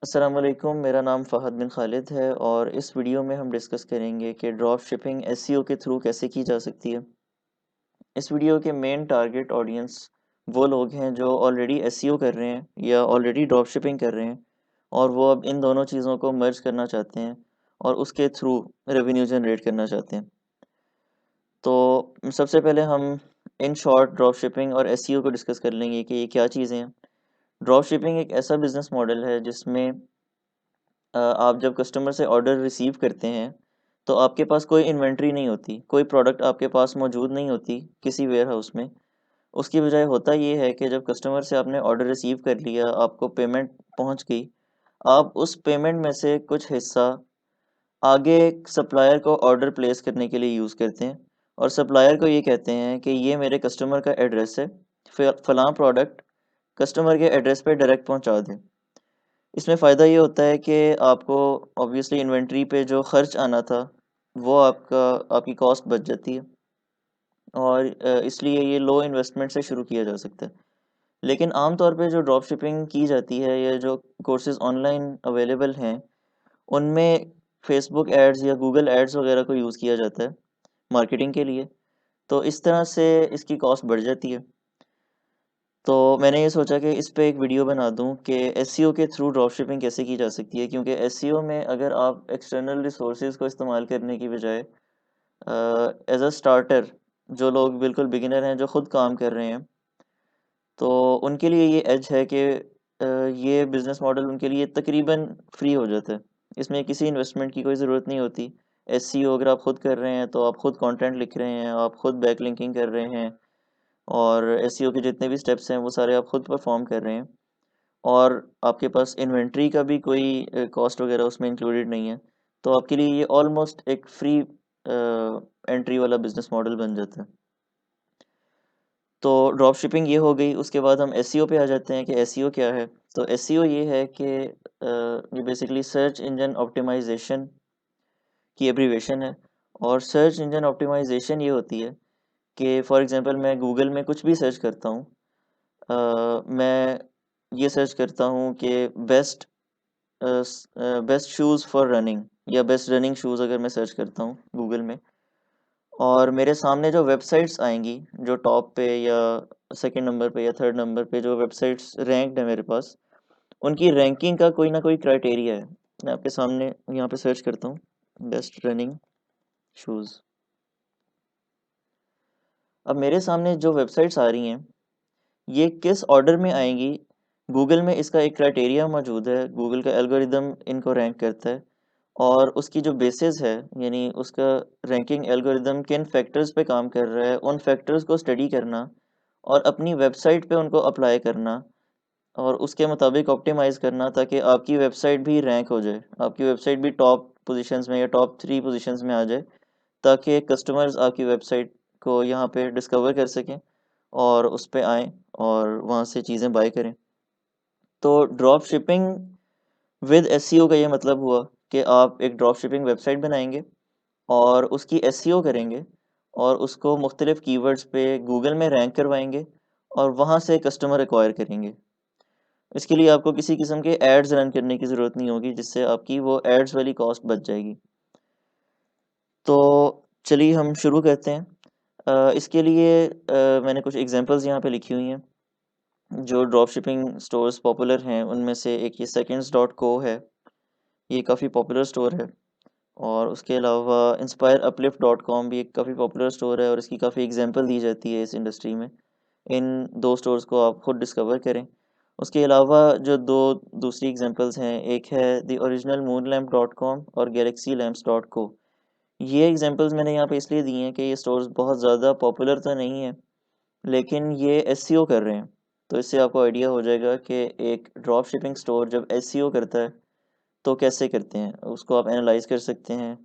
अस्सलाम वालेकुम, मेरा नाम फ़हद बिन खालिद है और इस वीडियो में हम डिस्कस करेंगे कि ड्रॉप शिपिंग एसईओ के थ्रू कैसे की जा सकती है। इस वीडियो के मेन टारगेट ऑडियंस वो लोग हैं जो ऑलरेडी एसईओ कर रहे हैं या ऑलरेडी ड्रॉप शिपिंग कर रहे हैं और वो अब इन दोनों चीज़ों को मर्ज करना चाहते हैं और उसके थ्रू रेवेन्यू जनरेट करना चाहते हैं। तो सबसे पहले हम इन शॉर्ट ड्रॉप शिपिंग और एसईओ को डिस्कस कर लेंगे कि ये क्या चीज़ें हैं। ड्रॉप शिपिंग एक ऐसा बिजनेस मॉडल है जिसमें आप जब कस्टमर से ऑर्डर रिसीव करते हैं तो आपके पास कोई इन्वेंट्री नहीं होती, कोई प्रोडक्ट आपके पास मौजूद नहीं होती किसी वेयर हाउस में। उसकी बजाय होता ये है कि जब कस्टमर से आपने ऑर्डर रिसीव कर लिया, आपको पेमेंट पहुंच गई, आप उस पेमेंट में से कुछ हिस्सा आगे सप्लायर को ऑर्डर प्लेस करने के लिए यूज़ करते हैं और सप्लायर को ये कहते हैं कि ये मेरे कस्टमर का एड्रेस है, फलां प्रोडक्ट कस्टमर के एड्रेस पे डायरेक्ट पहुंचा दें। इसमें फ़ायदा ये होता है कि आपको ऑब्वियसली इन्वेंट्री पे जो खर्च आना था वो आपकी कॉस्ट बच जाती है और इसलिए ये लो इन्वेस्टमेंट से शुरू किया जा सकता है। लेकिन आम तौर पे जो ड्रॉप शिपिंग की जाती है या जो कोर्सेज ऑनलाइन अवेलेबल हैं उनमें फेसबुक एड्स या गूगल एड्स वगैरह को यूज़ किया जाता है मार्केटिंग के लिए। तो इस तरह से इसकी कॉस्ट बढ़ जाती है। तो मैंने ये सोचा कि इस पे एक वीडियो बना दूं कि एसईओ के थ्रू ड्रॉप शिपिंग कैसे की जा सकती है, क्योंकि एसईओ में अगर आप एक्सटर्नल रिसोर्सेज को इस्तेमाल करने की बजाय एज अ स्टार्टर जो लोग बिल्कुल बिगिनर हैं जो खुद काम कर रहे हैं तो उनके लिए ये एज है कि ये बिजनेस मॉडल उनके लिए तकरीबन फ्री हो जाता है। इसमें किसी इन्वेस्टमेंट की कोई ज़रूरत नहीं होती। एसईओ अगर आप खुद कर रहे हैं तो आप खुद कंटेंट लिख रहे हैं, आप खुद बैकलिंकिंग कर रहे हैं और एसईओ के जितने भी स्टेप्स हैं वो सारे आप खुद परफॉर्म कर रहे हैं और आपके पास इन्वेंट्री का भी कोई कॉस्ट वगैरह उसमें इंक्लूडेड नहीं है। तो आपके लिए ये ऑलमोस्ट एक फ्री एंट्री वाला बिजनेस मॉडल बन जाता है। तो ड्रॉप शिपिंग ये हो गई, उसके बाद हम एसईओ पे आ जाते हैं कि एसईओ क्या है। तो एसईओ ये है कि ये बेसिकली सर्च इंजन ऑप्टिमाइजेशन की एब्रीवेशन है और सर्च इंजन ऑप्टिमाइजेशन ये होती है कि फॉर एग्जांपल मैं गूगल में कुछ भी सर्च करता हूँ। मैं ये सर्च करता हूँ कि बेस्ट शूज़ फॉर रनिंग या बेस्ट रनिंग शूज़ अगर मैं सर्च करता हूँ गूगल में और मेरे सामने जो वेबसाइट्स आएंगी जो टॉप पे या सेकंड नंबर पे या थर्ड नंबर पे जो वेबसाइट्स रैंक्ड है मेरे पास, उनकी रैंकिंग का कोई ना कोई क्राइटेरिया है। मैं आपके सामने यहाँ पे सर्च करता हूँ बेस्ट रनिंग शूज़। अब मेरे सामने जो वेबसाइट्स आ रही हैं ये किस ऑर्डर में आएंगी, गूगल में इसका एक क्राइटेरिया मौजूद है। गूगल का एल्गोरिदम इनको रैंक करता है और उसकी जो बेसिस है यानी उसका रैंकिंग एल्गोरिदम किन फैक्टर्स पे काम कर रहा है उन फैक्टर्स को स्टडी करना और अपनी वेबसाइट पे उनको अप्लाई करना और उसके मुताबिक ऑप्टिमाइज़ करना ताकि आपकी वेबसाइट भी रैंक हो जाए, आपकी वेबसाइट भी टॉप पोजीशंस में या टॉप 3 पोजीशंस में आ जाए ताकि कस्टमर्स आपकी वेबसाइट को यहाँ पे डिस्कवर कर सकें और उस पे आएँ और वहाँ से चीज़ें बाय करें। तो ड्रॉप शिपिंग विद एसईओ का ये मतलब हुआ कि आप एक ड्रॉप शिपिंग वेबसाइट बनाएँगे और उसकी एसईओ करेंगे और उसको मुख्तलिफ कीवर्ड्स पे गूगल में रैंक करवाएँगे और वहाँ से कस्टमर एक्वायर करेंगे। इसके लिए आपको किसी किस्म के एड्स रन करने की ज़रूरत नहीं होगी, जिससे आपकी वो एड्स वाली कॉस्ट बच जाएगी। तो चलिए हम शुरू करते हैं। इसके लिए मैंने कुछ एग्जांपल्स यहाँ पे लिखी हुई हैं जो ड्रॉप शिपिंग स्टोर्स पॉपुलर हैं उनमें से एक ये सेकंड्स डॉट को है। ये काफ़ी पॉपुलर स्टोर है और उसके अलावा इंस्पायर अपलिफ्ट डॉट कॉम भी एक काफ़ी पॉपुलर स्टोर है और इसकी काफ़ी एग्जांपल दी जाती है इस इंडस्ट्री में। इन दो स्टोर्स को आप खुद डिस्कवर करें। उसके अलावा जो दो दूसरी एग्जांपल्स हैं, एक है the original moon lamp dot com और गैलेक्सी लैम्प्स डॉट को। ये एग्जांपल्स मैंने यहाँ पे इसलिए दिए हैं कि ये स्टोर्स बहुत ज़्यादा पॉपुलर तो नहीं है लेकिन ये एसईओ कर रहे हैं। तो इससे आपको आइडिया हो जाएगा कि एक ड्रॉप शिपिंग स्टोर जब एसईओ करता है तो कैसे करते हैं। उसको आप एनालाइज कर सकते हैं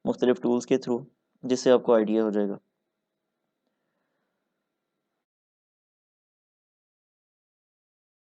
मुख्तलिफ टूल्स के थ्रू, जिससे आपको आइडिया हो जाएगा।